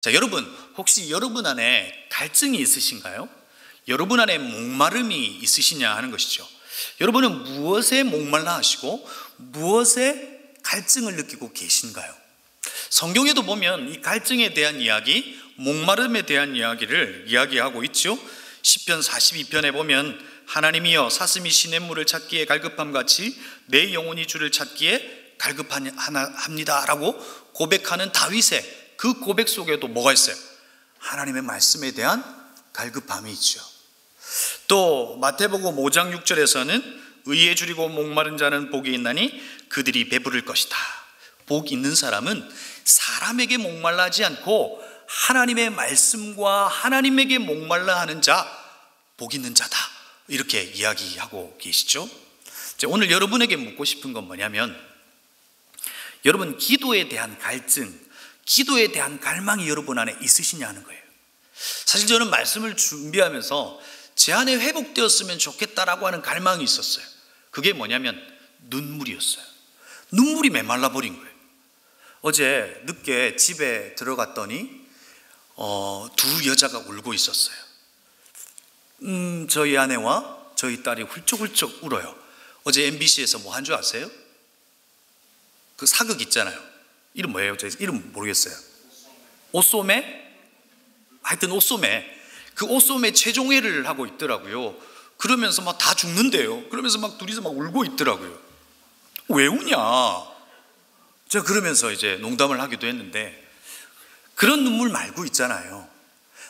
자, 여러분, 혹시 여러분 안에 갈증이 있으신가요? 여러분 안에 목마름이 있으시냐 하는 것이죠. 여러분은 무엇에 목말라 하시고 무엇에 갈증을 느끼고 계신가요? 성경에도 보면 이 갈증에 대한 이야기, 목마름에 대한 이야기를 이야기하고 있죠. 시편 42편에 보면 하나님이여 사슴이 시냇물을 찾기에 갈급함같이 내 영혼이 주를 찾기에 갈급합니다 라고 고백하는 다윗의 그 고백 속에도 뭐가 있어요? 하나님의 말씀에 대한 갈급함이 있죠. 또 마태복음 5장 6절에서는 의에 줄이고 목마른 자는 복이 있나니 그들이 배부를 것이다. 복 있는 사람은 사람에게 목말라 하지 않고 하나님의 말씀과 하나님에게 목말라 하는 자, 복 있는 자다, 이렇게 이야기하고 계시죠. 오늘 여러분에게 묻고 싶은 건 뭐냐면, 여러분 기도에 대한 갈증, 기도에 대한 갈망이 여러분 안에 있으시냐 하는 거예요. 사실 저는 말씀을 준비하면서 제 안에 회복되었으면 좋겠다라고 하는 갈망이 있었어요. 그게 뭐냐면 눈물이었어요. 눈물이 메말라 버린 거예요. 어제 늦게 집에 들어갔더니 두 여자가 울고 있었어요. 저희 아내와 저희 딸이 훌쩍훌쩍 울어요. 어제 MBC에서 뭐 한 줄 아세요? 그 사극 있잖아요. 이름 뭐예요? 저 이름 모르겠어요. 오소매? 하여튼 오소매. 그 오소매 최종회를 하고 있더라고요. 그러면서 막 다 죽는데요. 그러면서 막 둘이서 막 울고 있더라고요. 왜 우냐? 제가 그러면서 이제 농담을 하기도 했는데, 그런 눈물 말고 있잖아요.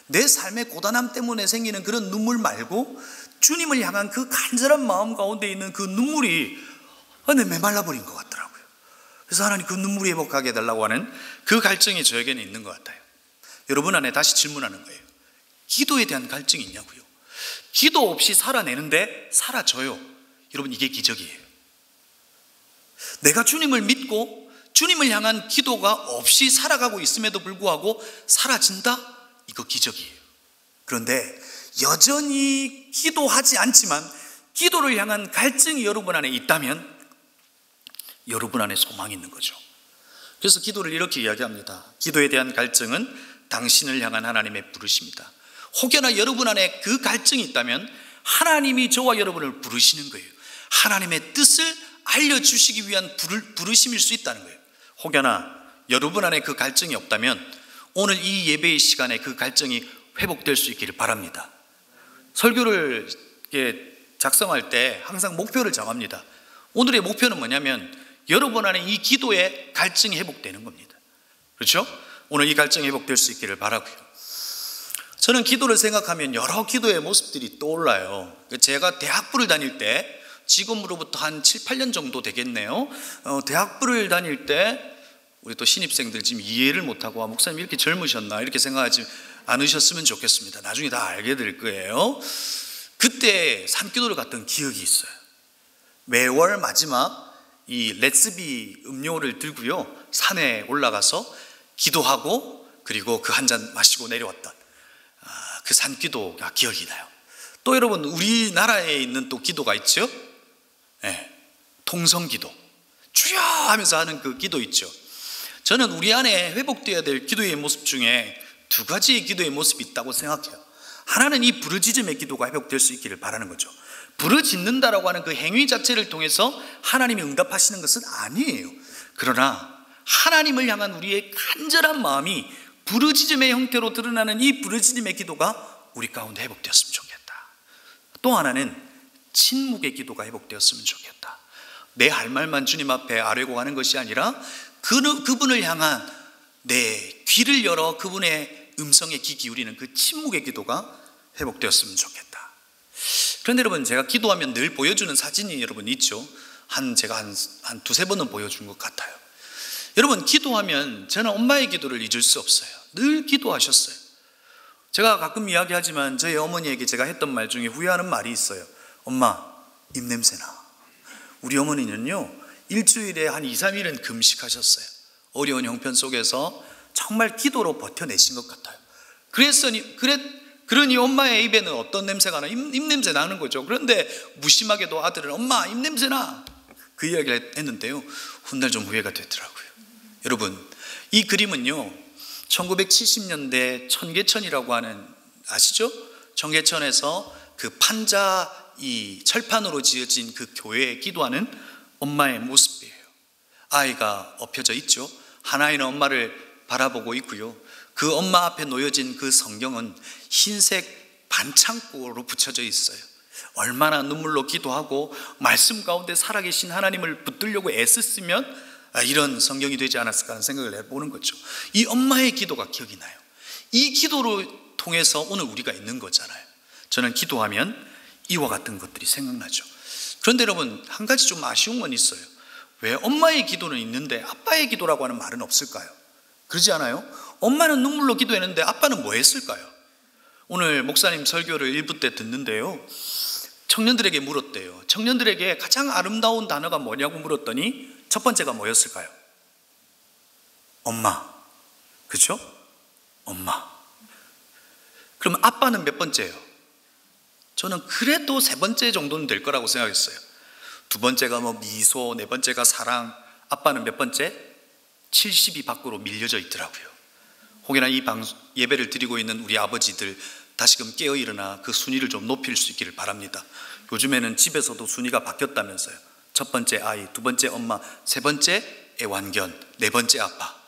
내 삶의 고단함 때문에 생기는 그런 눈물 말고 주님을 향한 그 간절한 마음 가운데 있는 그 눈물이 메말라 버린 것 같더라고요. 그래서 하나님 그 눈물이 회복하게 해달라고 하는 그 갈증이 저에게는 있는 것 같아요. 여러분 안에 다시 질문하는 거예요. 기도에 대한 갈증이 있냐고요? 기도 없이 살아내는데 사라져요. 여러분, 이게 기적이에요. 내가 주님을 믿고 주님을 향한 기도가 없이 살아가고 있음에도 불구하고 사라진다? 이거 기적이에요. 그런데 여전히 기도하지 않지만 기도를 향한 갈증이 여러분 안에 있다면 여러분 안에 소망이 있는 거죠. 그래서 기도를 이렇게 이야기합니다. 기도에 대한 갈증은 당신을 향한 하나님의 부르심이다. 혹여나 여러분 안에 그 갈증이 있다면 하나님이 저와 여러분을 부르시는 거예요. 하나님의 뜻을 알려주시기 위한 부르심일 수 있다는 거예요. 혹여나 여러분 안에 그 갈증이 없다면 오늘 이 예배의 시간에 그 갈증이 회복될 수 있기를 바랍니다. 설교를 작성할 때 항상 목표를 정합니다. 오늘의 목표는 뭐냐면 여러분 안에 이 기도의 갈증이 회복되는 겁니다. 그렇죠? 오늘 이 갈증이 회복될 수 있기를 바라고요. 저는 기도를 생각하면 여러 기도의 모습들이 떠올라요. 제가 대학부를 다닐 때, 지금으로부터 한 7, 8년 정도 되겠네요. 대학부를 다닐 때 우리 또 신입생들 지금 이해를 못하고 목사님 이렇게 젊으셨나 이렇게 생각하지 않으셨으면 좋겠습니다. 나중에 다 알게 될 거예요. 그때 산기도를 갔던 기억이 있어요. 매월 마지막 이 렛츠비 음료를 들고요, 산에 올라가서 기도하고 그리고 그 한 잔 마시고 내려왔던 그 산기도가 기억이 나요. 또 여러분, 우리나라에 있는 또 기도가 있죠. 네, 통성기도, 주여 하면서 하는 그 기도 있죠. 저는 우리 안에 회복되어야 될 기도의 모습 중에 두 가지의 기도의 모습이 있다고 생각해요. 하나는 이 부르짖음의 기도가 회복될 수 있기를 바라는 거죠. 부르짖는다라고 하는 그 행위 자체를 통해서 하나님이 응답하시는 것은 아니에요. 그러나 하나님을 향한 우리의 간절한 마음이 부르짖음의 형태로 드러나는 이 부르짖음의 기도가 우리 가운데 회복되었으면 좋겠다. 또 하나는 침묵의 기도가 회복되었으면 좋겠다. 내 할 말만 주님 앞에 아뢰고 가는 것이 아니라 그분을 향한 내 귀를 열어 그분의 음성에 귀 기울이는 그 침묵의 기도가 회복되었으면 좋겠다. 그런데 여러분, 제가 기도하면 늘 보여주는 사진이 여러분 있죠. 제가 한 두세 번은 보여준 것 같아요. 여러분, 기도하면 저는 엄마의 기도를 잊을 수 없어요. 늘 기도하셨어요. 제가 가끔 이야기하지만 저희 어머니에게 제가 했던 말 중에 후회하는 말이 있어요. 엄마, 입냄새나. 우리 어머니는요, 일주일에 한 2, 3일은 금식하셨어요. 어려운 형편 속에서 정말 기도로 버텨내신 것 같아요. 그러니 엄마의 입에는 어떤 냄새가 나? 입냄새 나는 거죠. 그런데 무심하게도 아들은 엄마 입냄새 나, 그 이야기를 했는데요, 훗날 좀 후회가 되더라고요. 여러분, 이 그림은요, 1970년대 청계천이라고 하는, 아시죠? 청계천에서 그 판자 이 철판으로 지어진 그 교회에 기도하는 엄마의 모습이에요. 아이가 엎혀져 있죠. 하나이는 엄마를 바라보고 있고요. 그 엄마 앞에 놓여진 그 성경은 흰색 반창고로 붙여져 있어요. 얼마나 눈물로 기도하고 말씀 가운데 살아계신 하나님을 붙들려고 애썼으면 이런 성경이 되지 않았을까 하는 생각을 해보는 거죠. 이 엄마의 기도가 기억이 나요. 이 기도를 통해서 오늘 우리가 있는 거잖아요. 저는 기도하면 이와 같은 것들이 생각나죠. 그런데 여러분, 한 가지 좀 아쉬운 건 있어요. 왜 엄마의 기도는 있는데 아빠의 기도라고 하는 말은 없을까요? 그러지 않아요? 엄마는 눈물로 기도했는데 아빠는 뭐 했을까요? 오늘 목사님 설교를 1부 때 듣는데요, 청년들에게 물었대요. 청년들에게 가장 아름다운 단어가 뭐냐고 물었더니 첫 번째가 뭐였을까요? 엄마. 그렇죠? 엄마. 그럼 아빠는 몇 번째예요? 저는 그래도 세 번째 정도는 될 거라고 생각했어요. 두 번째가 뭐 미소, 네 번째가 사랑. 아빠는 몇 번째? 70이 밖으로 밀려져 있더라고요. 혹여나 이 예배를 드리고 있는 우리 아버지들 다시금 깨어 일어나 그 순위를 좀 높일 수 있기를 바랍니다. 요즘에는 집에서도 순위가 바뀌었다면서요. 첫 번째 아이, 두 번째 엄마, 세 번째 애완견, 네 번째 아빠.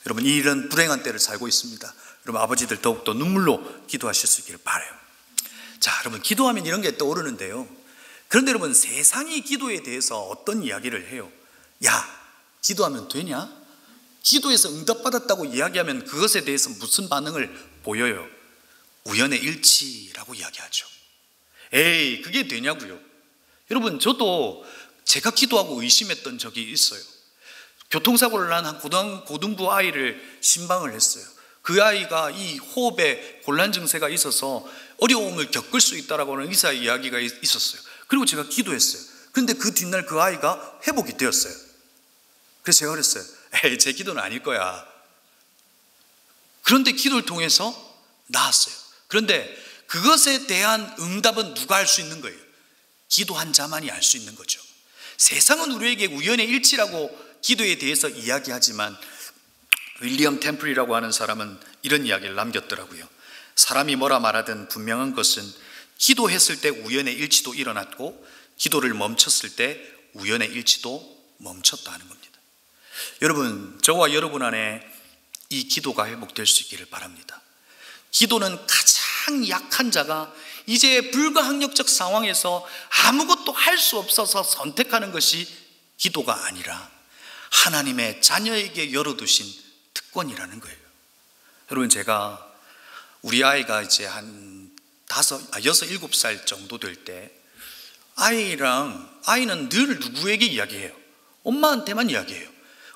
여러분, 이런 불행한 때를 살고 있습니다. 여러분, 아버지들 더욱더 눈물로 기도하실 수 있기를 바라요. 자, 여러분, 기도하면 이런 게 떠오르는데요. 그런데 여러분, 세상이 기도에 대해서 어떤 이야기를 해요? 야, 기도하면 되냐? 기도에서 응답받았다고 이야기하면 그것에 대해서 무슨 반응을 보여요? 우연의 일치라고 이야기하죠. 에이, 그게 되냐고요? 여러분, 저도 제가 기도하고 의심했던 적이 있어요. 교통사고를 난 한 고등부 아이를 신방을 했어요. 그 아이가 이 호흡에 곤란 증세가 있어서 어려움을 겪을 수 있다라고 하는 의사 이야기가 있었어요. 그리고 제가 기도했어요. 그런데 그 뒷날 그 아이가 회복이 되었어요. 그래서 제가 그랬어요. 에이, 제 기도는 아닐 거야. 그런데 기도를 통해서 나았어요. 그런데 그것에 대한 응답은 누가 할 수 있는 거예요? 기도한 자만이 알 수 있는 거죠. 세상은 우리에게 우연의 일치라고 기도에 대해서 이야기하지만 윌리엄 템플이라고 하는 사람은 이런 이야기를 남겼더라고요. 사람이 뭐라 말하든 분명한 것은 기도했을 때 우연의 일치도 일어났고 기도를 멈췄을 때 우연의 일치도 멈췄다 하는 겁니다. 여러분, 저와 여러분 안에 이 기도가 회복될 수 있기를 바랍니다. 기도는 가장 약한 자가 이제 불가항력적 상황에서 아무것도 할 수 없어서 선택하는 것이 기도가 아니라 하나님의 자녀에게 열어두신 특권이라는 거예요. 여러분, 제가 우리 아이가 이제 한 6, 7살 정도 될 때 아이는 늘 누구에게 이야기해요? 엄마한테만 이야기해요.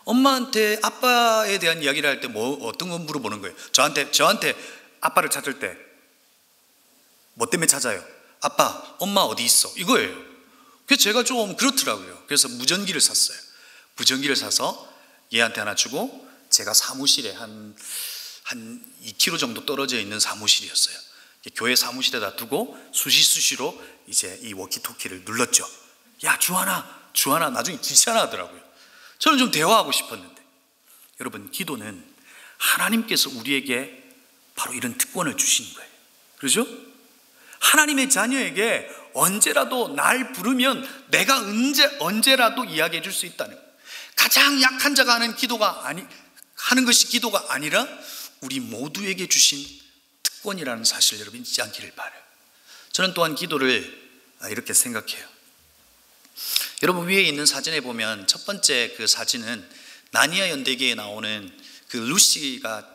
엄마한테 아빠에 대한 이야기를 할 때 어떤 거 물어보는 거예요? 저한테 아빠를 찾을 때 뭐 때문에 찾아요? 아빠, 엄마 어디 있어? 이거예요. 그래서 제가 좀 그렇더라고요. 그래서 무전기를 샀어요. 무전기를 사서 얘한테 하나 주고 제가 사무실에 한 2km 정도 떨어져 있는 사무실이었어요. 교회 사무실에다 두고 수시로 이제 이 워키토키를 눌렀죠. 야, 주하나 나중에 귀찮아 하더라고요. 저는 좀 대화하고 싶었는데, 여러분, 기도는 하나님께서 우리에게 바로 이런 특권을 주시는 거예요. 그렇죠? 하나님의 자녀에게 언제라도 날 부르면 내가 언제라도 이야기해 줄 수 있다는 거예요. 가장 약한 자가 하는 것이 기도가 아니라 우리 모두에게 주신 특권이라는 사실을 여러분 잊지 않기를 바라요. 저는 또한 기도를 이렇게 생각해요. 여러분, 위에 있는 사진에 보면 첫 번째 그 사진은 나니아 연대기에 나오는 그 루시가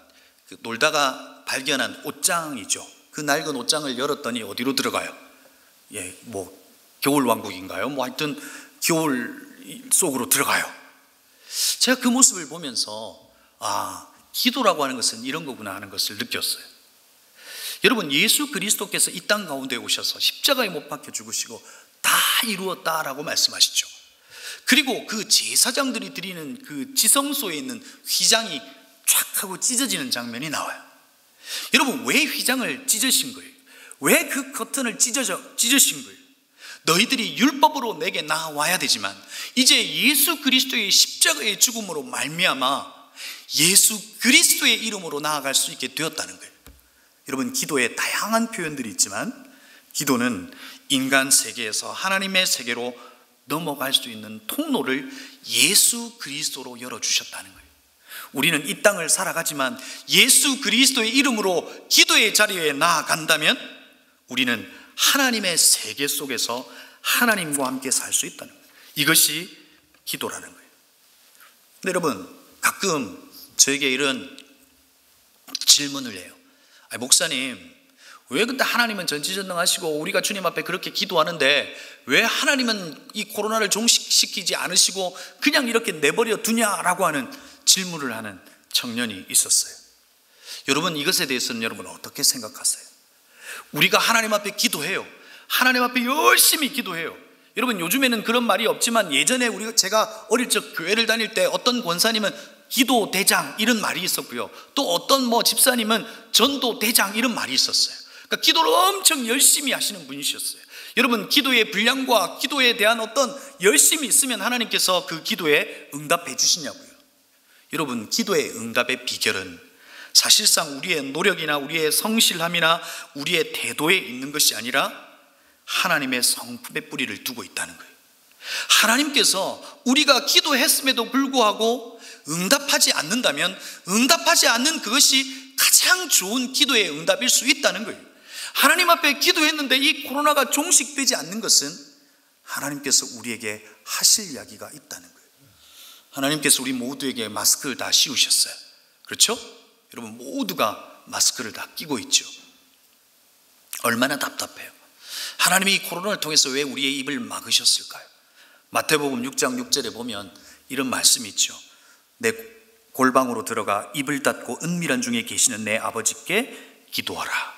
놀다가 발견한 옷장이죠. 그 낡은 옷장을 열었더니 어디로 들어가요? 겨울왕국인가요? 하여튼 겨울 속으로 들어가요. 제가 그 모습을 보면서 기도라고 하는 것은 이런 거구나 하는 것을 느꼈어요. 여러분, 예수 그리스도께서 이 땅 가운데 오셔서 십자가에 못 박혀 죽으시고 다 이루었다라고 말씀하시죠. 그리고 그 제사장들이 드리는 그 지성소에 있는 휘장이 쫙 하고 찢어지는 장면이 나와요. 여러분, 왜 휘장을 찢으신 거예요? 왜 그 커튼을 찢으신 거예요? 너희들이 율법으로 내게 나와야 되지만 이제 예수 그리스도의 십자가의 죽음으로 말미암아 예수 그리스도의 이름으로 나아갈 수 있게 되었다는 거예요. 여러분, 기도에 다양한 표현들이 있지만 기도는 인간 세계에서 하나님의 세계로 넘어갈 수 있는 통로를 예수 그리스도로 열어주셨다는 거예요. 우리는 이 땅을 살아가지만 예수 그리스도의 이름으로 기도의 자리에 나아간다면 우리는 하나님의 세계 속에서 하나님과 함께 살 수 있다는 거예요. 이것이 기도라는 거예요. 근데 여러분, 가끔 저에게 이런 질문을 해요. 목사님, 왜 근데 하나님은 전지전능하시고 우리가 주님 앞에 그렇게 기도하는데 왜 하나님은 이 코로나를 종식시키지 않으시고 그냥 이렇게 내버려 두냐라고 하는 질문을 하는 청년이 있었어요. 여러분, 이것에 대해서는 여러분 어떻게 생각하세요? 우리가 하나님 앞에 기도해요. 하나님 앞에 열심히 기도해요. 여러분, 요즘에는 그런 말이 없지만 예전에 제가 어릴 적 교회를 다닐 때 어떤 권사님은 기도 대장 이런 말이 있었고요. 또 어떤 집사님은 전도 대장 이런 말이 있었어요. 그러니까 기도를 엄청 열심히 하시는 분이셨어요. 여러분, 기도의 분량과 기도에 대한 어떤 열심이 있으면 하나님께서 그 기도에 응답해 주시냐고요. 여러분, 기도의 응답의 비결은 사실상 우리의 노력이나 우리의 성실함이나 우리의 태도에 있는 것이 아니라 하나님의 성품의 뿌리를 두고 있다는 거예요. 하나님께서 우리가 기도했음에도 불구하고 응답하지 않는다면 응답하지 않는 그것이 가장 좋은 기도의 응답일 수 있다는 거예요. 하나님 앞에 기도했는데 이 코로나가 종식되지 않는 것은 하나님께서 우리에게 하실 이야기가 있다는 거예요. 하나님께서 우리 모두에게 마스크를 다 씌우셨어요. 그렇죠? 여러분, 모두가 마스크를 다 끼고 있죠. 얼마나 답답해요. 하나님이 이 코로나를 통해서 왜 우리의 입을 막으셨을까요? 마태복음 6장 6절에 보면 이런 말씀이 있죠. 내 골방으로 들어가 입을 닫고 은밀한 중에 계시는 내 아버지께 기도하라.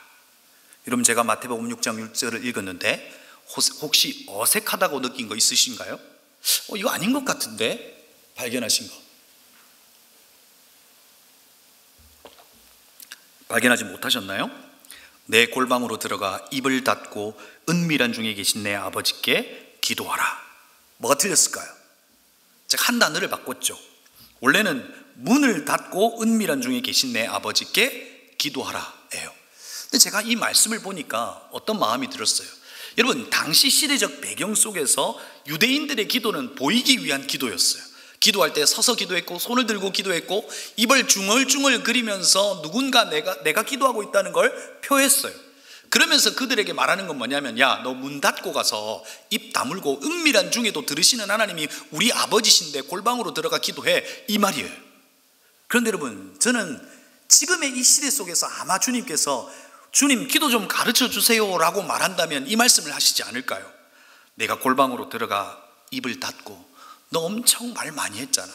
여러분, 제가 마태복음 6장 6절을 읽었는데 혹시 어색하다고 느낀 거 있으신가요? 이거 아닌 것 같은데 발견하신 거? 발견하지 못하셨나요? 내 골방으로 들어가 입을 닫고 은밀한 중에 계신 내 아버지께 기도하라. 뭐가 틀렸을까요? 제가 한 단어를 바꿨죠. 원래는 문을 닫고 은밀한 중에 계신 내 아버지께 기도하라예요. 근데 제가 이 말씀을 보니까 어떤 마음이 들었어요. 여러분, 당시 시대적 배경 속에서 유대인들의 기도는 보이기 위한 기도였어요. 기도할 때 서서 기도했고 손을 들고 기도했고 입을 중얼중얼 그리면서 누군가 내가 기도하고 있다는 걸 표했어요. 그러면서 그들에게 말하는 건 뭐냐면, 야, 너 문 닫고 가서 입 다물고 은밀한 중에도 들으시는 하나님이 우리 아버지신데 골방으로 들어가 기도해, 이 말이에요. 그런데 여러분, 저는 지금의 이 시대 속에서 아마 주님께서 주님 기도 좀 가르쳐 주세요 라고 말한다면 이 말씀을 하시지 않을까요? 내가 골방으로 들어가 입을 닫고, 너 엄청 말 많이 했잖아.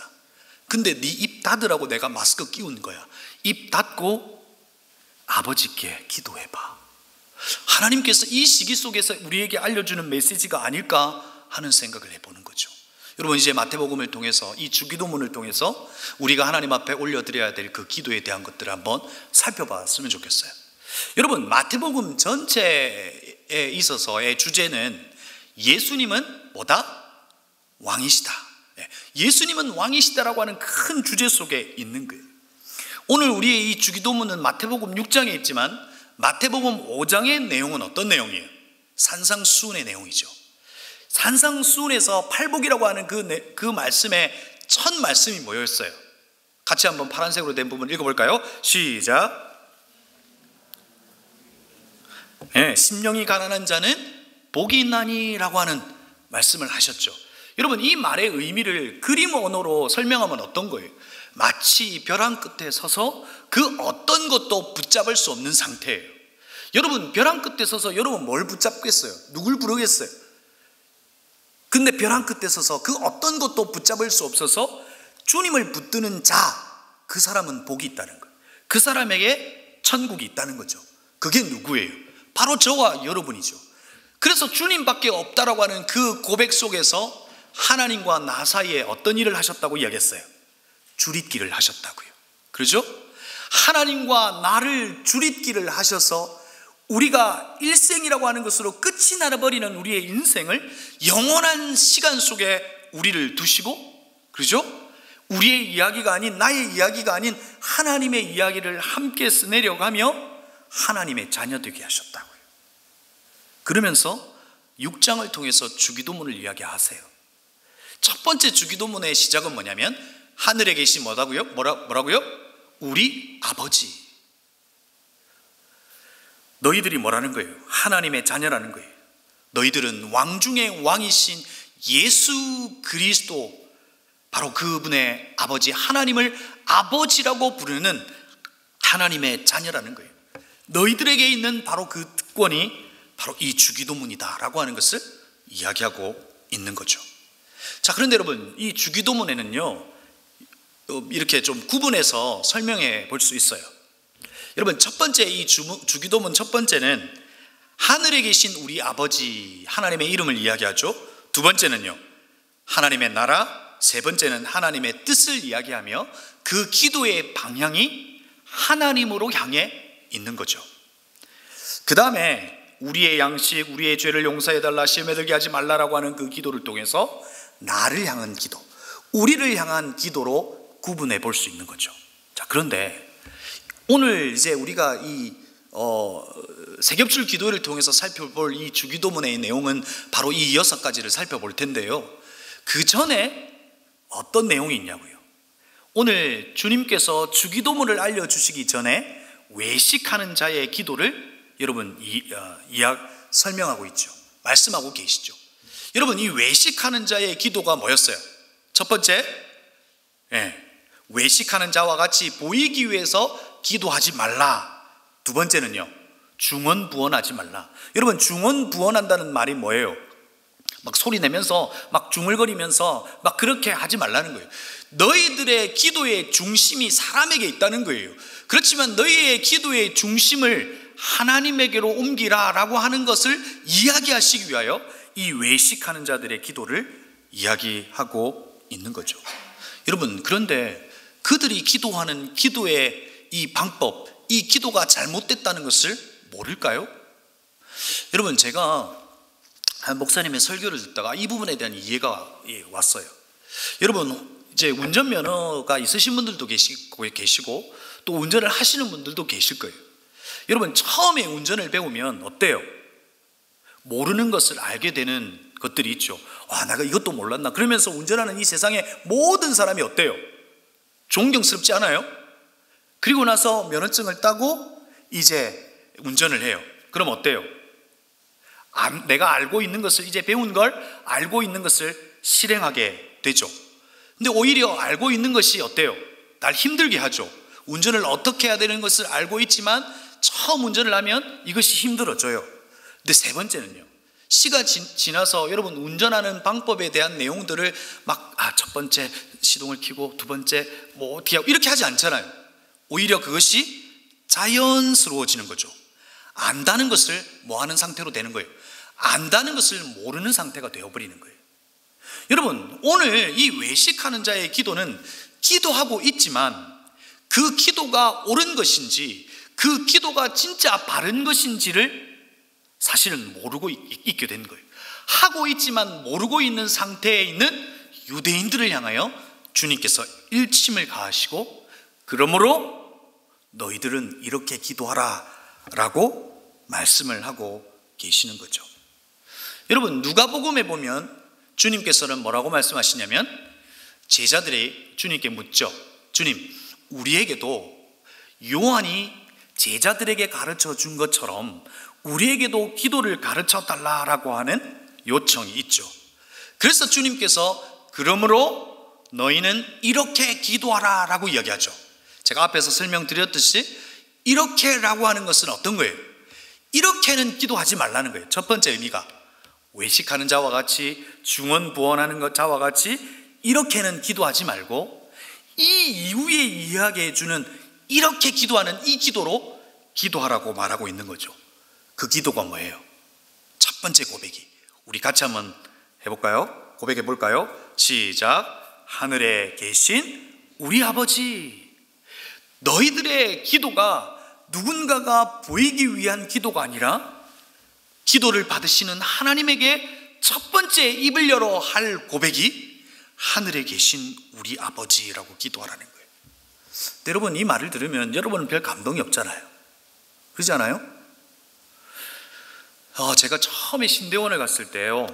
근데 네 입 닫으라고 내가 마스크 끼운 거야. 입 닫고 아버지께 기도해봐. 하나님께서 이 시기 속에서 우리에게 알려주는 메시지가 아닐까 하는 생각을 해보는 거죠. 여러분, 이제 마태복음을 통해서 이 주기도문을 통해서 우리가 하나님 앞에 올려드려야 될 그 기도에 대한 것들을 한번 살펴봤으면 좋겠어요. 여러분, 마태복음 전체에 있어서의 주제는 예수님은 뭐다? 왕이시다. 예수님은 왕이시다라고 하는 큰 주제 속에 있는 거예요. 오늘 우리의 이 주기도문은 마태복음 6장에 있지만 마태복음 5장의 내용은 어떤 내용이에요? 산상수훈의 내용이죠. 산상수훈에서 팔복이라고 하는 그 말씀의 첫 말씀이 뭐였어요? 같이 한번 파란색으로 된 부분 읽어볼까요? 시작. 심령이 가난한 자는 복이 있나니 라고 하는 말씀을 하셨죠. 여러분, 이 말의 의미를 그림 언어로 설명하면 어떤 거예요? 마치 벼랑 끝에 서서 그 어떤 것도 붙잡을 수 없는 상태예요. 여러분, 벼랑 끝에 서서 여러분 뭘 붙잡겠어요? 누굴 부르겠어요? 근데 벼랑 끝에 서서 그 어떤 것도 붙잡을 수 없어서 주님을 붙드는 자, 그 사람은 복이 있다는 거예요. 그 사람에게 천국이 있다는 거죠. 그게 누구예요? 바로 저와 여러분이죠. 그래서 주님밖에 없다라고 하는 그 고백 속에서 하나님과 나 사이에 어떤 일을 하셨다고 이야기했어요? 줄잇기를 하셨다고요. 그렇죠? 하나님과 나를 줄잇기를 하셔서 우리가 일생이라고 하는 것으로 끝이 나버리는 우리의 인생을 영원한 시간 속에 우리를 두시고, 그렇죠? 우리의 이야기가 아닌, 나의 이야기가 아닌 하나님의 이야기를 함께 써내려가며 하나님의 자녀 되게 하셨다고요. 그러면서 6장을 통해서 주기도문을 이야기하세요. 첫 번째 주기도문의 시작은 뭐냐면 하늘에 계신 뭐라고요? 우리 아버지. 너희들이 뭐라는 거예요? 하나님의 자녀라는 거예요. 너희들은 왕 중에 왕이신 예수 그리스도, 바로 그분의 아버지 하나님을 아버지라고 부르는 하나님의 자녀라는 거예요. 너희들에게 있는 바로 그 특권이 바로 이 주기도문이다 라고 하는 것을 이야기하고 있는 거죠. 자, 그런데 여러분, 이 주기도문에는요 이렇게 좀 구분해서 설명해 볼 수 있어요. 여러분, 첫 번째 이 주기도문 첫 번째는 하늘에 계신 우리 아버지 하나님의 이름을 이야기하죠. 두 번째는요 하나님의 나라, 세 번째는 하나님의 뜻을 이야기하며 그 기도의 방향이 하나님으로 향해 있는 거죠. 그 다음에 우리의 양식, 우리의 죄를 용서해달라, 시험에 들게 하지 말라라고 하는 그 기도를 통해서 나를 향한 기도, 우리를 향한 기도로 구분해 볼 수 있는 거죠. 자, 그런데 오늘 이제 우리가 이 세겹줄 기도를 통해서 살펴볼 이 주기도문의 내용은 바로 이 6가지를 살펴볼 텐데요, 그 전에 어떤 내용이 있냐고요. 오늘 주님께서 주기도문을 알려주시기 전에 외식하는 자의 기도를 여러분 설명하고 있죠. 말씀하고 계시죠. 여러분, 이 외식하는 자의 기도가 뭐였어요? 첫 번째, 외식하는 자와 같이 보이기 위해서 기도하지 말라. 두 번째는요, 중언부언하지 말라. 여러분, 중언부언한다는 말이 뭐예요? 막 소리 내면서 막 중얼거리면서 막 그렇게 하지 말라는 거예요. 너희들의 기도의 중심이 사람에게 있다는 거예요. 그렇지만 너희의 기도의 중심을 하나님에게로 옮기라라고 하는 것을 이야기하시기 위하여 이 외식하는 자들의 기도를 이야기하고 있는 거죠. 여러분, 그런데 그들이 기도하는 기도의 이 방법, 이 기도가 잘못됐다는 것을 모를까요? 여러분, 제가 한 목사님의 설교를 듣다가 이 부분에 대한 이해가 왔어요. 여러분, 이제 운전면허가 있으신 분들도 계시고 또 운전을 하시는 분들도 계실 거예요. 여러분, 처음에 운전을 배우면 어때요? 모르는 것을 알게 되는 것들이 있죠. 와, 내가 이것도 몰랐나? 그러면서 운전하는 이 세상의 모든 사람이 어때요? 존경스럽지 않아요? 그리고 나서 면허증을 따고 이제 운전을 해요. 그럼 어때요? 내가 알고 있는 것을, 이제 배운 걸 알고 있는 것을 실행하게 되죠. 근데 오히려 알고 있는 것이 어때요? 날 힘들게 하죠. 운전을 어떻게 해야 되는 것을 알고 있지만 처음 운전을 하면 이것이 힘들어져요. 근데 세 번째는요, 시가 지나서 여러분 운전하는 방법에 대한 내용들을 막 첫 번째 시동을 켜고 두 번째 뭐 어떻게 하고 이렇게 하지 않잖아요. 오히려 그것이 자연스러워지는 거죠. 안다는 것을 뭐 하는 상태로 되는 거예요? 안다는 것을 모르는 상태가 되어버리는 거예요. 여러분, 오늘 이 외식하는 자의 기도는 기도하고 있지만 그 기도가 옳은 것인지, 그 기도가 진짜 바른 것인지를 사실은 모르고 있게 된 거예요. 하고 있지만 모르고 있는 상태에 있는 유대인들을 향하여 주님께서 일침을 가하시고, 그러므로 너희들은 이렇게 기도하라 라고 말씀을 하고 계시는 거죠. 여러분, 누가복음에 보면 주님께서는 뭐라고 말씀하시냐면, 제자들이 주님께 묻죠. 주님, 우리에게도 요한이 제자들에게 가르쳐 준 것처럼 우리에게도 기도를 가르쳐 달라라고 하는 요청이 있죠. 그래서 주님께서 그러므로 너희는 이렇게 기도하라 라고 이야기하죠. 제가 앞에서 설명드렸듯이 이렇게 라고 하는 것은 어떤 거예요? 이렇게는 기도하지 말라는 거예요. 첫 번째 의미가 외식하는 자와 같이, 중언부언하는 자와 같이 이렇게는 기도하지 말고, 이 이후에 이야기해 주는 이렇게 기도하는 이 기도로 기도하라고 말하고 있는 거죠. 그 기도가 뭐예요? 첫 번째 고백이, 우리 같이 한번 해볼까요? 고백해 볼까요? 시작. 하늘에 계신 우리 아버지. 너희들의 기도가 누군가가 보이기 위한 기도가 아니라 기도를 받으시는 하나님에게 첫 번째 입을 열어 할 고백이 하늘에 계신 우리 아버지라고 기도하라는 거예요. 여러분, 이 말을 들으면 여러분은 별 감동이 없잖아요. 그러지 않아요? 제가 처음에 신대원을 갔을 때요,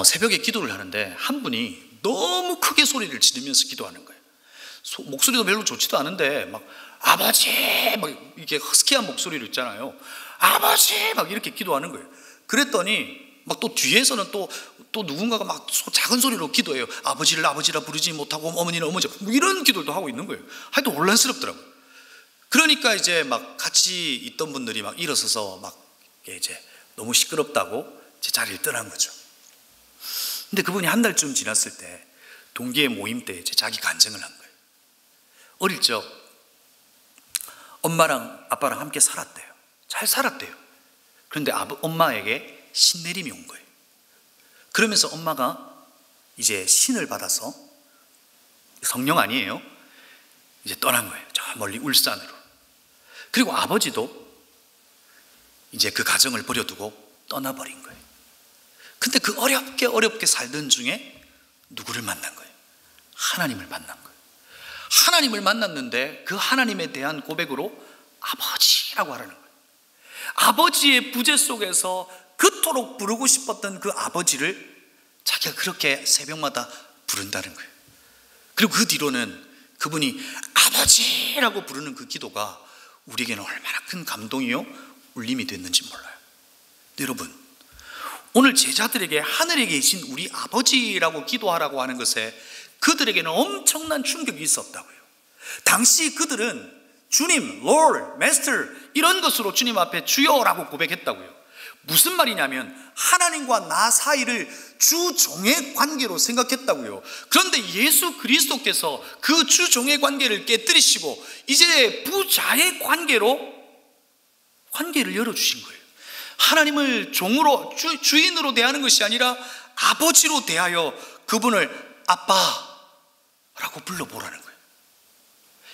새벽에 기도를 하는데 한 분이 너무 크게 소리를 지르면서 기도하는 거예요. 목소리도 별로 좋지도 않은데 막 아버지 막 이렇게 허스키한 목소리로 있잖아요. 아버지 막 이렇게 기도하는 거예요. 그랬더니 막 또 뒤에서는 또 누군가가 막 작은 소리로 기도해요. 아버지를 아버지라 부르지 못하고 어머니는 어머니, 뭐 이런 기도도 하고 있는 거예요. 하여튼 혼란스럽더라고요. 그러니까 이제 막 같이 있던 분들이 막 일어서서 막 이제 너무 시끄럽다고 제 자리를 떠난 거죠. 근데 그분이 한 달쯤 지났을 때 동기의 모임 때 이제 자기 간증을 한 거예요. 어릴 적 엄마랑 아빠랑 함께 살았대요. 잘 살았대요. 그런데 엄마에게 신내림이 온 거예요. 그러면서 엄마가 이제 신을 받아서, 성령 아니에요, 이제 떠난 거예요. 저 멀리 울산으로. 그리고 아버지도 이제 그 가정을 버려두고 떠나버린 거예요. 근데 그 어렵게 살던 중에 누구를 만난 거예요? 하나님을 만난 거예요. 하나님을 만났는데 그 하나님에 대한 고백으로 아버지라고 하라는 거예요. 아버지의 부재 속에서 그토록 부르고 싶었던 그 아버지를 자기가 그렇게 새벽마다 부른다는 거예요. 그리고 그 뒤로는 그분이 아버지라고 부르는 그 기도가 우리에게는 얼마나 큰 감동이요 울림이 됐는지 몰라요. 여러분, 오늘 제자들에게 하늘에 계신 우리 아버지라고 기도하라고 하는 것에 그들에게는 엄청난 충격이 있었다고요. 당시 그들은 주님, Lord, Master 이런 것으로 주님 앞에 주여라고 고백했다고요. 무슨 말이냐면 하나님과 나 사이를 주종의 관계로 생각했다고요. 그런데 예수 그리스도께서 그 주종의 관계를 깨뜨리시고 이제 부자의 관계로 관계를 열어주신 거예요. 하나님을 종으로 주인으로 대하는 것이 아니라 아버지로 대하여 그분을 아빠라고 불러보라는 거예요.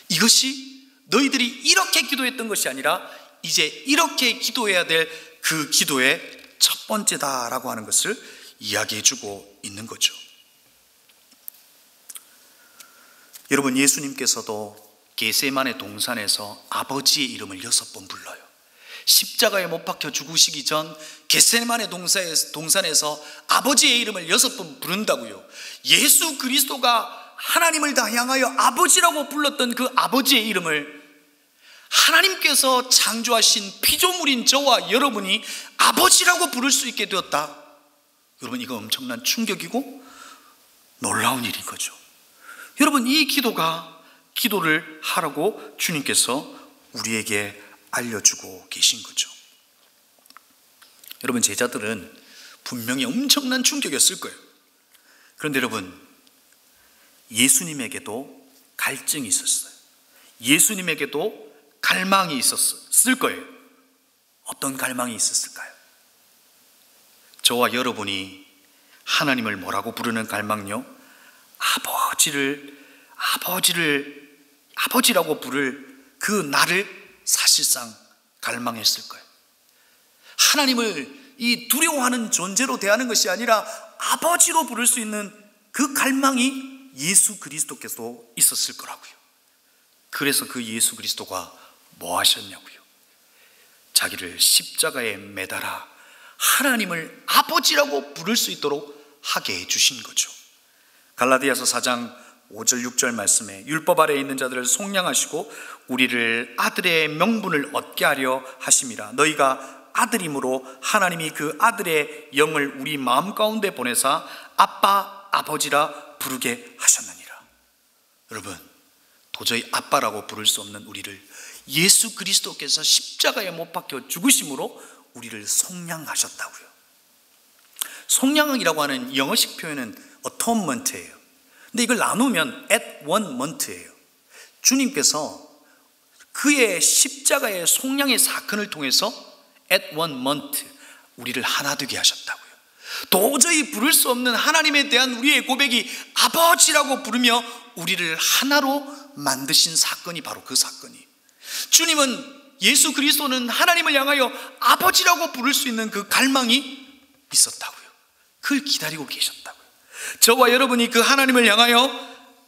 이것이 너희들이 이렇게 기도했던 것이 아니라 이제 이렇게 기도해야 될 그 기도의 첫 번째다라고 하는 것을 이야기해주고 있는 거죠. 여러분, 예수님께서도 겟세마네 동산에서 아버지의 이름을 6번 불러요. 십자가에 못 박혀 죽으시기 전 겟세마네 동산에서 아버지의 이름을 6번 부른다고요. 예수 그리스도가 하나님을 다 향하여 아버지라고 불렀던 그 아버지의 이름을 하나님께서 창조하신 피조물인 저와 여러분이 아버지라고 부를 수 있게 되었다. 여러분, 이거 엄청난 충격이고 놀라운 일인 거죠. 여러분, 이 기도를 하라고 주님께서 우리에게 알려주고 계신 거죠. 여러분, 제자들은 분명히 엄청난 충격이었을 거예요. 그런데 여러분, 예수님에게도 갈증이 있었어요. 예수님에게도 갈망이 있었을 거예요. 어떤 갈망이 있었을까요? 저와 여러분이 하나님을 뭐라고 부르는 갈망요? 아버지라고 부를 그 나를 사실상 갈망했을 거예요. 하나님을 이 두려워하는 존재로 대하는 것이 아니라 아버지로 부를 수 있는 그 갈망이 예수 그리스도께서 있었을 거라고요. 그래서 그 예수 그리스도가 뭐 하셨냐고요? 자기를 십자가에 매달아 하나님을 아버지라고 부를 수 있도록 하게 해주신 거죠. 갈라디아서 4장 5절 6절 말씀에 율법 아래에 있는 자들을 속량하시고 우리를 아들의 명분을 얻게 하려 하심이라. 너희가 아들임으로 하나님이 그 아들의 영을 우리 마음 가운데 보내사 아빠 아버지라 부르게 하셨느니라. 여러분, 도저히 아빠라고 부를 수 없는 우리를 예수 그리스도께서 십자가에 못 박혀 죽으심으로 우리를 속량하셨다고요. 속량이라고 하는 영어식 표현은 atonement예요. 근데 이걸 나누면 at one month예요. 주님께서 그의 십자가의 속량의 사건을 통해서 at one month 우리를 하나 되게 하셨다고요. 도저히 부를 수 없는 하나님에 대한 우리의 고백이 아버지라고 부르며 우리를 하나로 만드신 사건이 바로 그 사건이. 주님은, 예수 그리스도는 하나님을 향하여 아버지라고 부를 수 있는 그 갈망이 있었다고요. 그걸 기다리고 계셨다고요. 저와 여러분이 그 하나님을 향하여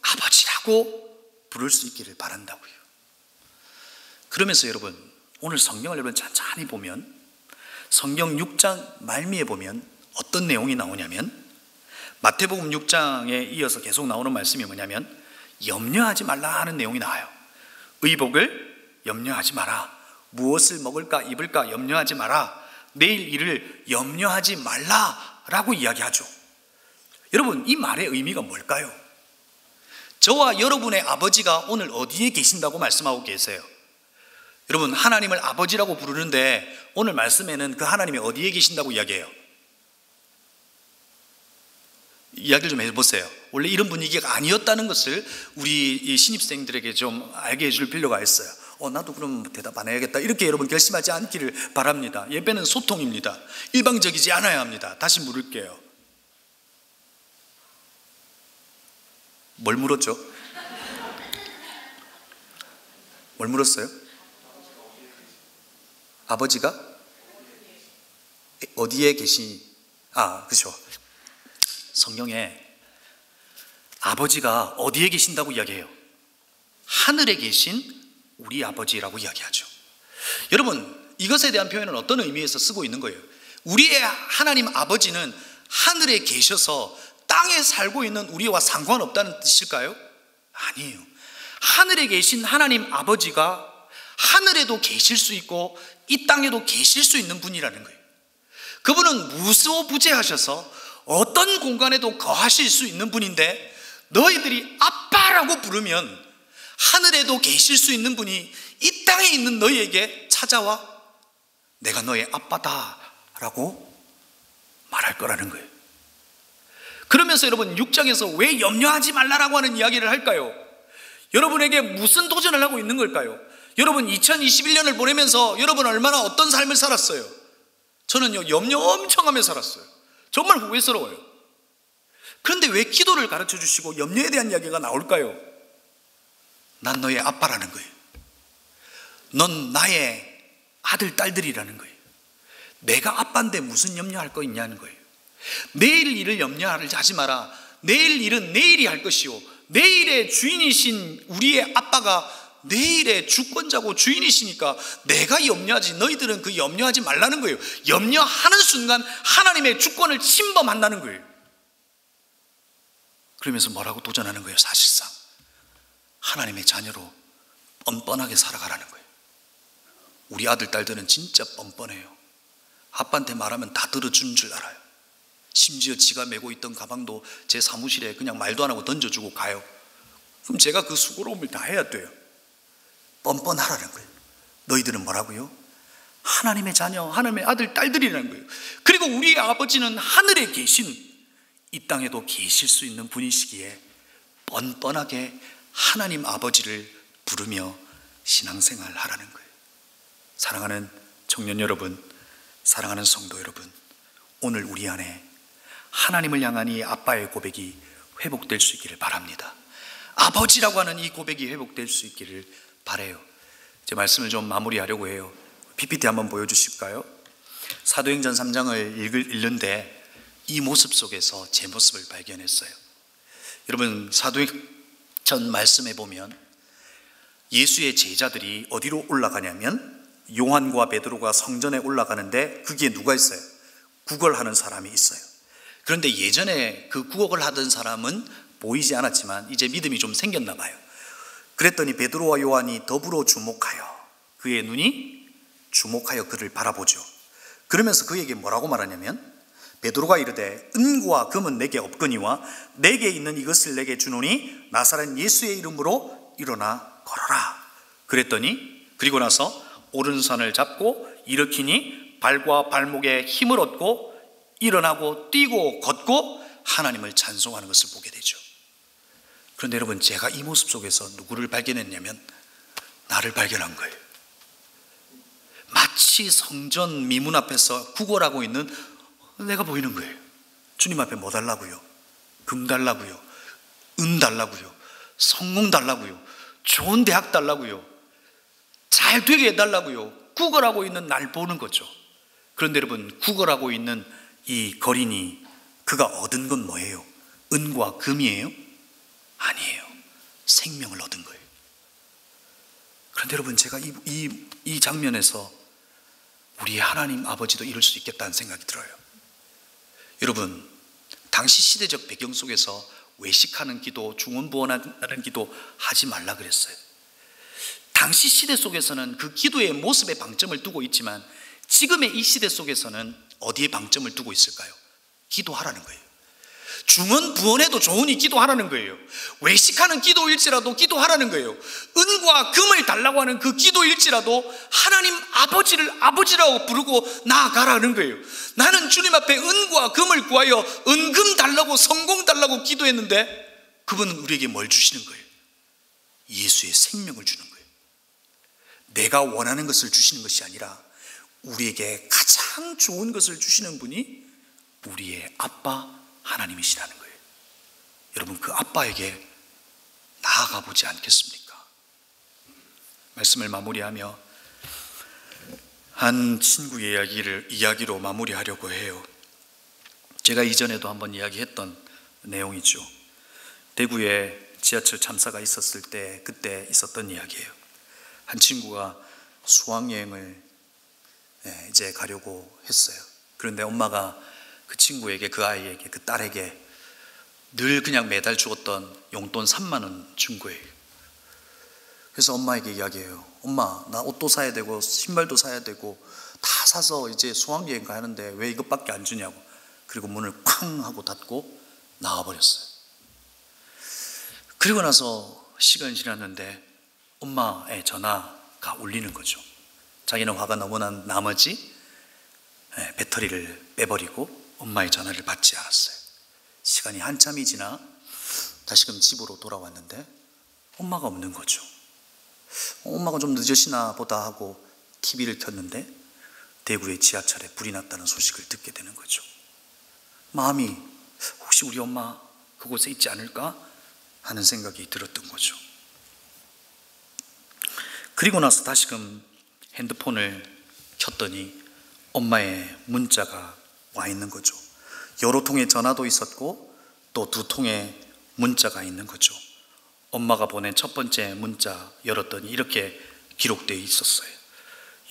아버지라고 부를 수 있기를 바란다고요. 그러면서 여러분, 오늘 성경을 여러분 천천히 보면 성경 6장 말미에 보면 어떤 내용이 나오냐면, 마태복음 6장에 이어서 계속 나오는 말씀이 뭐냐면 염려하지 말라 하는 내용이 나와요. 의복을 염려하지 마라. 무엇을 먹을까 입을까 염려하지 마라. 내일 일을 염려하지 말라라고 이야기하죠. 여러분, 이 말의 의미가 뭘까요? 저와 여러분의 아버지가 오늘 어디에 계신다고 말씀하고 계세요? 여러분, 하나님을 아버지라고 부르는데 오늘 말씀에는 그 하나님이 어디에 계신다고 이야기해요? 이야기를 좀 해보세요. 원래 이런 분위기가 아니었다는 것을 우리 신입생들에게 좀 알게 해줄 필요가 있어요. 나도 그럼 대답 안 해야겠다, 이렇게 여러분 결심하지 않기를 바랍니다. 예배는 소통입니다. 일방적이지 않아야 합니다. 다시 물을게요. 뭘 물었죠? 뭘 물었어요? 아버지가 어디에 그렇죠. 성경에 아버지가 어디에 계신다고 이야기해요? 하늘에 계신 우리 아버지라고 이야기하죠. 여러분, 이것에 대한 표현은 어떤 의미에서 쓰고 있는 거예요? 우리의 하나님 아버지는 하늘에 계셔서 땅에 살고 있는 우리와 상관없다는 뜻일까요? 아니에요. 하늘에 계신 하나님 아버지가 하늘에도 계실 수 있고 이 땅에도 계실 수 있는 분이라는 거예요. 그분은 무소부재하셔서 어떤 공간에도 거하실 수 있는 분인데, 너희들이 아빠라고 부르면 하늘에도 계실 수 있는 분이 이 땅에 있는 너희에게 찾아와 내가 너의 아빠다 라고 말할 거라는 거예요. 그러면서 여러분, 6장에서 왜 염려하지 말라라고 하는 이야기를 할까요? 여러분에게 무슨 도전을 하고 있는 걸까요? 여러분, 2021년을 보내면서 여러분 얼마나 어떤 삶을 살았어요? 저는요, 염려 엄청 하며 살았어요. 정말 후회스러워요. 그런데 왜 기도를 가르쳐 주시고 염려에 대한 이야기가 나올까요? 난 너의 아빠라는 거예요. 넌 나의 아들, 딸들이라는 거예요. 내가 아빠인데 무슨 염려할 거 있냐는 거예요. 내일 일을 염려하지 마라. 내일 일은 내일이 할 것이요, 내일의 주인이신 우리의 아빠가 내일의 주권자고 주인이시니까 내가 염려하지, 너희들은 그 염려하지 말라는 거예요. 염려하는 순간 하나님의 주권을 침범한다는 거예요. 그러면서 뭐라고 도전하는 거예요? 사실상 하나님의 자녀로 뻔뻔하게 살아가라는 거예요. 우리 아들, 딸들은 진짜 뻔뻔해요. 아빠한테 말하면 다 들어주는 줄 알아요. 심지어 지가 메고 있던 가방도 제 사무실에 그냥 말도 안 하고 던져주고 가요. 그럼 제가 그 수고로움을 다 해야 돼요. 뻔뻔하라는 거예요. 너희들은 뭐라고요? 하나님의 자녀, 하나님의 아들, 딸들이라는 거예요. 그리고 우리의 아버지는 하늘에 계신 이 땅에도 계실 수 있는 분이시기에 뻔뻔하게 하나님 아버지를 부르며 신앙생활을 하라는 거예요. 사랑하는 청년 여러분, 사랑하는 성도 여러분, 오늘 우리 안에 하나님을 향한 이 아빠의 고백이 회복될 수 있기를 바랍니다. 아버지라고 하는 이 고백이 회복될 수 있기를 바라요. 제 말씀을 좀 마무리하려고 해요. PPT 한번 보여주실까요? 사도행전 3장을 읽는데 이 모습 속에서 제 모습을 발견했어요. 여러분, 사도행전 말씀에 보면 예수의 제자들이 어디로 올라가냐면 요한과 베드로가 성전에 올라가는데 거기에 누가 있어요? 구걸하는 사람이 있어요. 그런데 예전에 그 구걸을 하던 사람은 보이지 않았지만 이제 믿음이 좀 생겼나 봐요. 그랬더니 베드로와 요한이 더불어 주목하여, 그의 눈이 주목하여 그를 바라보죠. 그러면서 그에게 뭐라고 말하냐면, 베드로가 이르되 은과 금은 내게 없거니와 내게 있는 이것을 내게 주노니 나사렛 예수의 이름으로 일어나 걸어라. 그랬더니 그리고 나서 오른손을 잡고 일으키니 발과 발목에 힘을 얻고 일어나고 뛰고 걷고 하나님을 찬송하는 것을 보게 되죠. 그런데 여러분, 제가 이 모습 속에서 누구를 발견했냐면 나를 발견한 거예요. 마치 성전 미문 앞에서 구걸하고 있는 내가 보이는 거예요. 주님 앞에 뭐 달라고요? 금 달라고요? 은 달라고요? 성공 달라고요? 좋은 대학 달라고요? 잘 되게 해달라고요? 구걸하고 있는 날 보는 거죠. 그런데 여러분, 구걸하고 있는 이 거린이 그가 얻은 건 뭐예요? 은과 금이에요? 아니에요. 생명을 얻은 거예요. 그런데 여러분, 제가 이 장면에서 우리 하나님 아버지도 이룰 수 있겠다는 생각이 들어요. 여러분, 당시 시대적 배경 속에서 외식하는 기도, 중언부언하는 기도 하지 말라 그랬어요. 당시 시대 속에서는 그 기도의 모습에 방점을 두고 있지만, 지금의 이 시대 속에서는 어디에 방점을 두고 있을까요? 기도하라는 거예요. 중언부언해도 좋으니 기도하라는 거예요. 외식하는 기도일지라도 기도하라는 거예요. 은과 금을 달라고 하는 그 기도일지라도 하나님 아버지를 아버지라고 부르고 나아가라는 거예요. 나는 주님 앞에 은과 금을 구하여 은금 달라고, 성공 달라고 기도했는데 그분은 우리에게 뭘 주시는 거예요? 예수의 생명을 주는 거예요. 내가 원하는 것을 주시는 것이 아니라 우리에게 가장 좋은 것을 주시는 분이 우리의 아빠 하나님이시라는 거예요. 여러분, 그 아빠에게 나아가 보지 않겠습니까? 말씀을 마무리하며 한 친구의 이야기로 마무리하려고 해요. 제가 이전에도 한번 이야기했던 내용이죠. 대구에 지하철 참사가 있었을 때 그때 있었던 이야기예요. 한 친구가 수학여행을 이제 가려고 했어요. 그런데 엄마가 그 친구에게, 그 아이에게, 그 딸에게 늘 그냥 매달 주었던 용돈 3만 원 준 거예요. 그래서 엄마에게 이야기해요. 엄마, 나 옷도 사야 되고 신발도 사야 되고 다 사서 이제 수학여행 가는데 왜 이것밖에 안 주냐고. 그리고 문을 쾅 하고 닫고 나와버렸어요. 그리고 나서 시간이 지났는데 엄마의 전화가 울리는 거죠. 자기는 화가 너무 난 나머지 배터리를 빼버리고 엄마의 전화를 받지 않았어요. 시간이 한참이 지나 다시금 집으로 돌아왔는데 엄마가 없는 거죠. 엄마가 좀 늦으시나 보다 하고 TV를 켰는데 대구의 지하철에 불이 났다는 소식을 듣게 되는 거죠. 마음이 혹시 우리 엄마 그곳에 있지 않을까 하는 생각이 들었던 거죠. 그리고 나서 다시금 핸드폰을 켰더니 엄마의 문자가 와 있는 거죠. 여러 통의 전화도 있었고 또 2통의 문자가 있는 거죠. 엄마가 보낸 첫 번째 문자 열었더니 이렇게 기록되어 있었어요.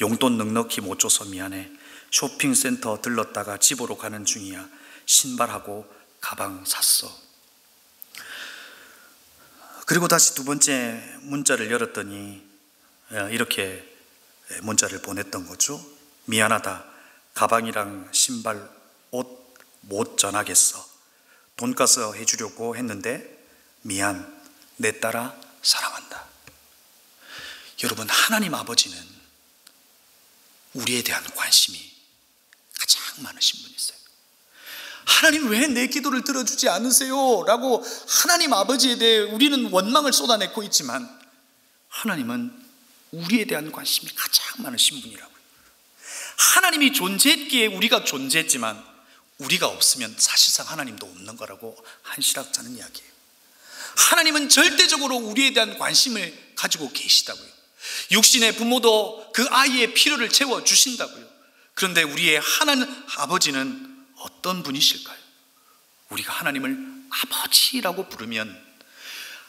용돈 넉넉히 못 줘서 미안해. 쇼핑센터 들렀다가 집으로 가는 중이야. 신발하고 가방 샀어. 그리고 다시 2번째 문자를 열었더니 이렇게 문자를 보냈던 거죠. 미안하다. 가방이랑 신발, 옷 못 전하겠어. 돈가스 해주려고 했는데 미안. 내 딸아 사랑한다. 여러분, 하나님 아버지는 우리에 대한 관심이 가장 많으신 분이세요. 하나님 왜 내 기도를 들어주지 않으세요? 라고 하나님 아버지에 대해 우리는 원망을 쏟아내고 있지만 하나님은 우리에 대한 관심이 가장 많으신 분이라고요. 하나님이 존재했기에 우리가 존재했지만 우리가 없으면 사실상 하나님도 없는 거라고 한시락자는 이야기예요. 하나님은 절대적으로 우리에 대한 관심을 가지고 계시다고요. 육신의 부모도 그 아이의 필요를 채워주신다고요. 그런데 우리의 하나님 아버지는 어떤 분이실까요? 우리가 하나님을 아버지라고 부르면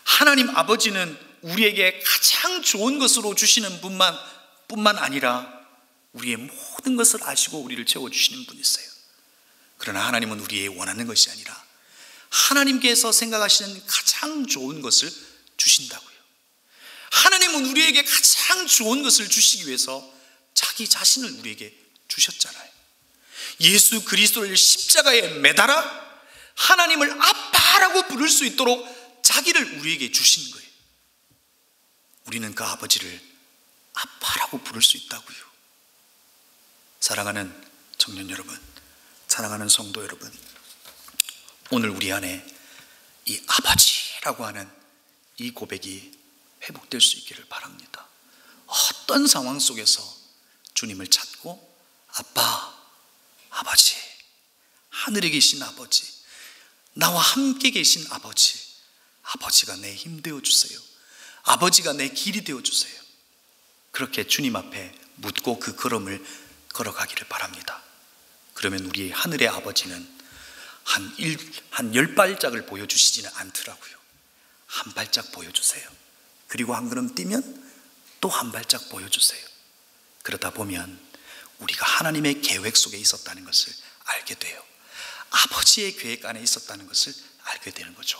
하나님 아버지는 우리에게 가장 좋은 것으로 주시는 뿐만 아니라 우리의 모든 것을 아시고 우리를 채워주시는 분이세요. 그러나 하나님은 우리의 원하는 것이 아니라 하나님께서 생각하시는 가장 좋은 것을 주신다고요. 하나님은 우리에게 가장 좋은 것을 주시기 위해서 자기 자신을 우리에게 주셨잖아요. 예수 그리스도를 십자가에 매달아 하나님을 아빠라고 부를 수 있도록 자기를 우리에게 주신 거예요. 우리는 그 아버지를 아빠라고 부를 수 있다고요. 사랑하는 청년 여러분, 사랑하는 성도 여러분, 오늘 우리 안에 이 아버지라고 하는 이 고백이 회복될 수 있기를 바랍니다. 어떤 상황 속에서 주님을 찾고 아빠, 아버지, 하늘에 계신 아버지, 나와 함께 계신 아버지, 아버지가 내 힘 되어주세요. 아버지가 내 길이 되어주세요. 그렇게 주님 앞에 묻고 그 걸음을 걸어가기를 바랍니다. 그러면 우리 하늘의 아버지는 한 10발짝을 보여주시지는 않더라고요. 한 발짝 보여주세요. 그리고 한 걸음 뛰면 또 한 발짝 보여주세요. 그러다 보면 우리가 하나님의 계획 속에 있었다는 것을 알게 돼요. 아버지의 계획 안에 있었다는 것을 알게 되는 거죠.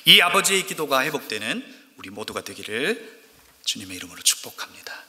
이 아버지의 기도가 회복되는 우리 모두가 되기를 주님의 이름으로 축복합니다.